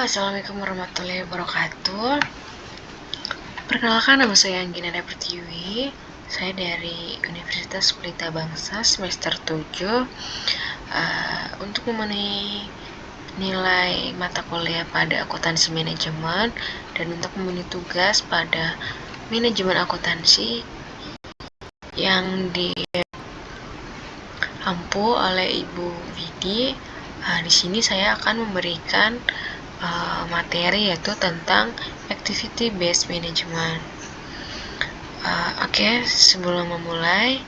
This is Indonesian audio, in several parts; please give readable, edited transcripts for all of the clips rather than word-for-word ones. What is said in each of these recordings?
Assalamualaikum warahmatullahi wabarakatuh. Perkenalkan, nama saya Anggina Pertiwi. Saya dari Universitas Pelita Bangsa semester 7. Untuk memenuhi nilai mata kuliah pada akuntansi manajemen dan untuk memenuhi tugas pada manajemen akuntansi yang diampu oleh Ibu Vidi. Di sini saya akan memberikan materi yaitu tentang activity based management. Oke, sebelum memulai,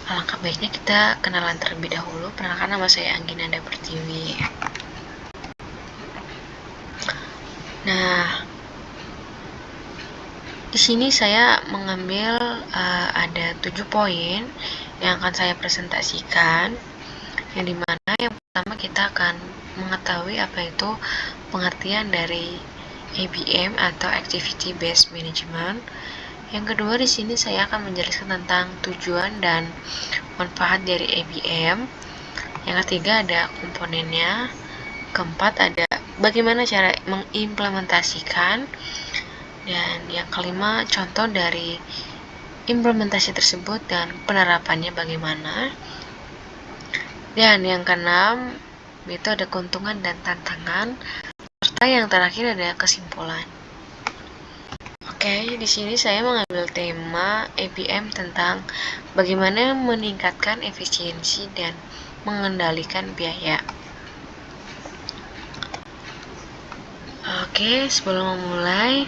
alangkah baiknya kita kenalan terlebih dahulu. Perkenalkan, nama saya Angginanda Pertiwi. Nah, di sini saya mengambil ada 7 poin yang akan saya presentasikan, yang dimana yang pertama kita akan mengetahui apa itu pengertian dari ABM atau Activity Based Management. Yang kedua, di sini saya akan menjelaskan tentang tujuan dan manfaat dari ABM. Yang ketiga, ada komponennya. Keempat, ada bagaimana cara mengimplementasikan. Dan yang kelima, contoh dari implementasi tersebut dan penerapannya bagaimana. Dan yang keenam, itu ada keuntungan dan tantangan, serta yang terakhir ada kesimpulan. Oke, di sini saya mengambil tema ABM tentang bagaimana meningkatkan efisiensi dan mengendalikan biaya. Oke, sebelum memulai,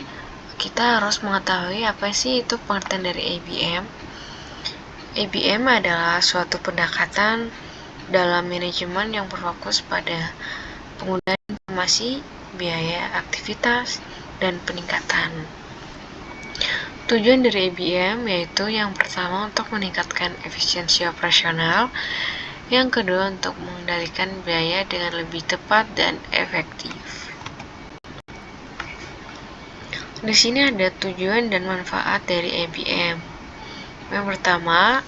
kita harus mengetahui apa sih itu pengertian dari ABM. ABM adalah suatu pendekatan dalam manajemen yang berfokus pada penggunaan informasi, biaya, aktivitas, dan peningkatan. Tujuan dari ABM yaitu yang pertama untuk meningkatkan efisiensi operasional, yang kedua untuk mengendalikan biaya dengan lebih tepat dan efektif. Di sini ada tujuan dan manfaat dari ABM. Yang pertama,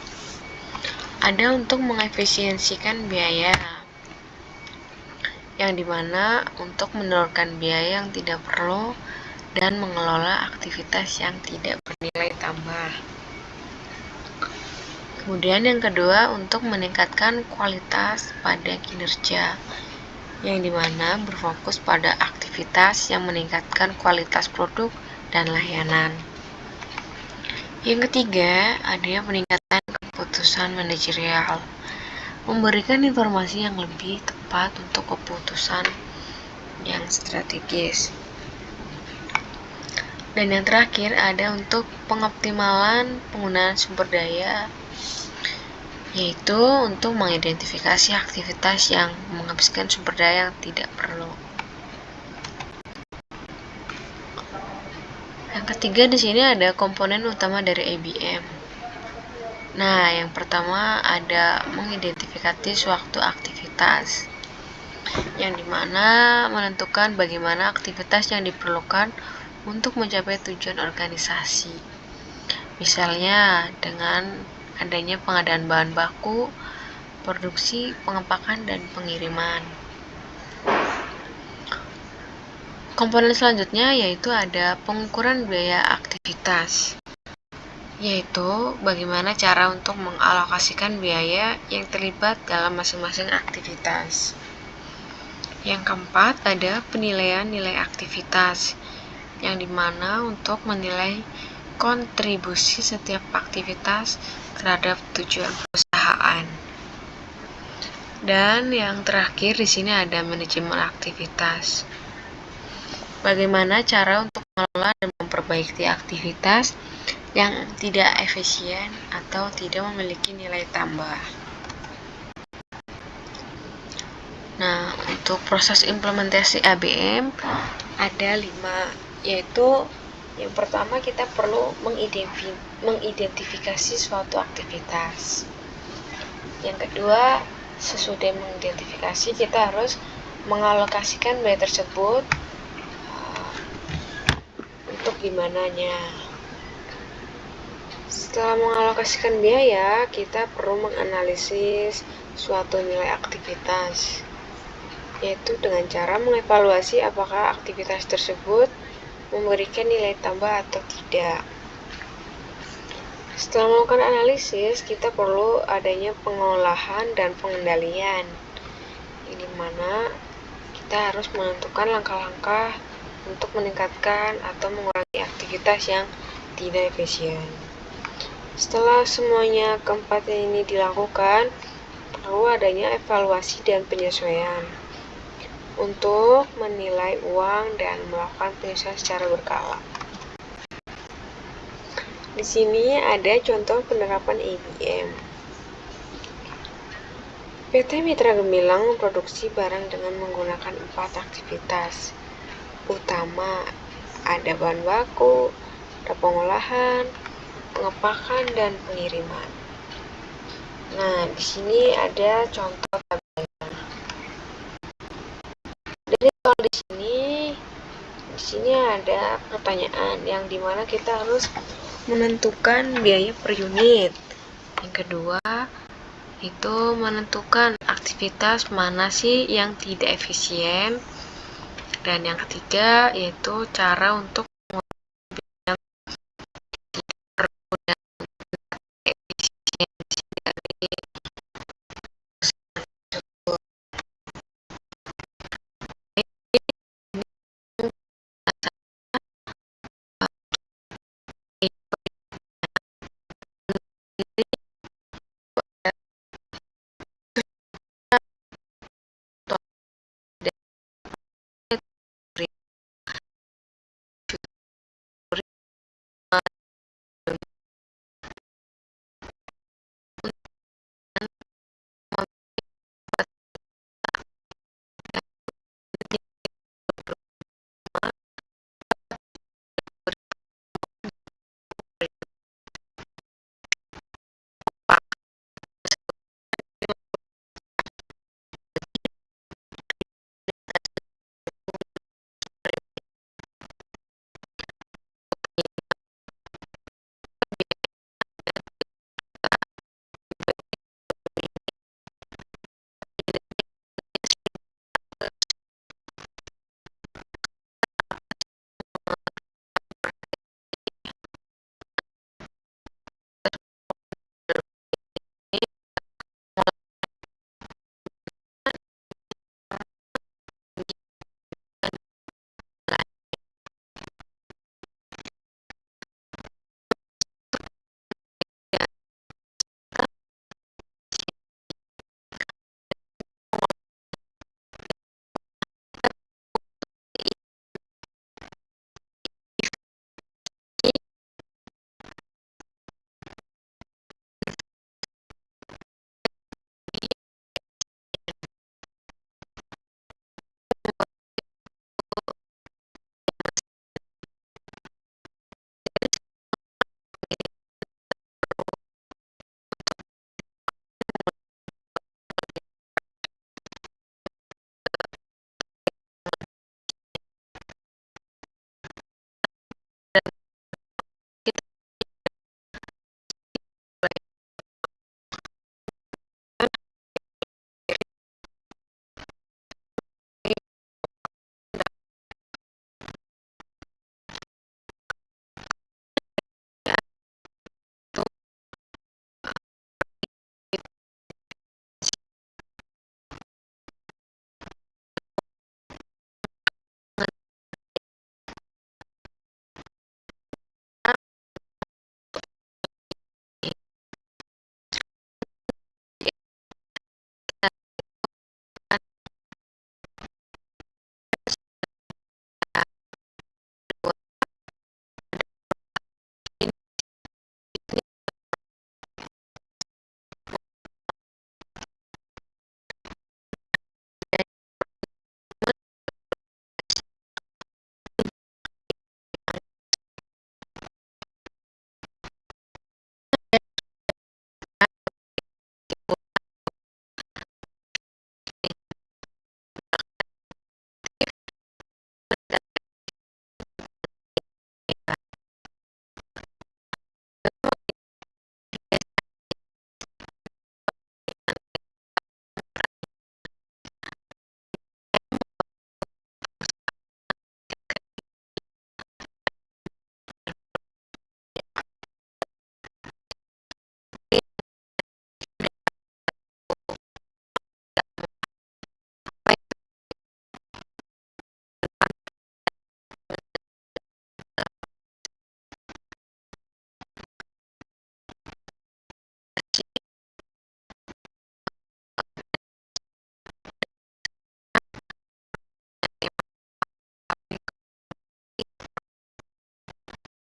ada untuk mengefisiensikan biaya, yang dimana untuk menurunkan biaya yang tidak perlu dan mengelola aktivitas yang tidak bernilai tambah. Kemudian yang kedua, untuk meningkatkan kualitas pada kinerja, yang dimana berfokus pada aktivitas yang meningkatkan kualitas produk dan layanan. Yang ketiga, ada peningkatan keputusan manajerial, memberikan informasi yang lebih tepat untuk keputusan yang strategis. Dan yang terakhir ada untuk pengoptimalan penggunaan sumber daya, yaitu untuk mengidentifikasi aktivitas yang menghabiskan sumber daya yang tidak perlu. Yang ketiga, di sini ada komponen utama dari ABM. Nah, yang pertama ada mengidentifikasi suatu aktivitas, yang dimana menentukan bagaimana aktivitas yang diperlukan untuk mencapai tujuan organisasi. Misalnya dengan adanya pengadaan bahan baku, produksi, pengepakan, dan pengiriman. Komponen selanjutnya yaitu ada pengukuran biaya aktivitas, yaitu bagaimana cara untuk mengalokasikan biaya yang terlibat dalam masing-masing aktivitas. Yang keempat, ada penilaian nilai aktivitas, yang dimana untuk menilai kontribusi setiap aktivitas terhadap tujuan perusahaan. Dan yang terakhir di sini ada manajemen aktivitas. Bagaimana cara untuk mengelola dan memperbaiki aktivitas yang tidak efisien atau tidak memiliki nilai tambah. Nah, untuk proses implementasi ABM ada 5, yaitu yang pertama kita perlu mengidentifikasi suatu aktivitas. Yang kedua, sesudah mengidentifikasi kita harus mengalokasikan biaya tersebut untuk gimananya. Setelah mengalokasikan biaya, kita perlu menganalisis suatu nilai aktivitas. yaitu dengan cara mengevaluasi apakah aktivitas tersebut memberikan nilai tambah atau tidak. Setelah melakukan analisis, kita perlu adanya pengolahan dan pengendalian, di mana kita harus menentukan langkah-langkah untuk meningkatkan atau mengurangi aktivitas yang tidak efisien. Setelah semuanya keempat ini dilakukan, perlu adanya evaluasi dan penyesuaian untuk menilai uang dan melakukan penyesuaian secara berkala. Di sini ada contoh penerapan EBM. PT Mitra Gemilang memproduksi barang dengan menggunakan 4 aktivitas utama. Ada bahan baku, ada pengolahan, pengepakan, dan pengiriman. Nah, di sini ada contoh tabelnya. Dari soal di sini ada pertanyaan yang dimana kita harus menentukan biaya per unit. Yang kedua, itu menentukan aktivitas mana sih yang tidak efisien. Dan yang ketiga, yaitu cara untuk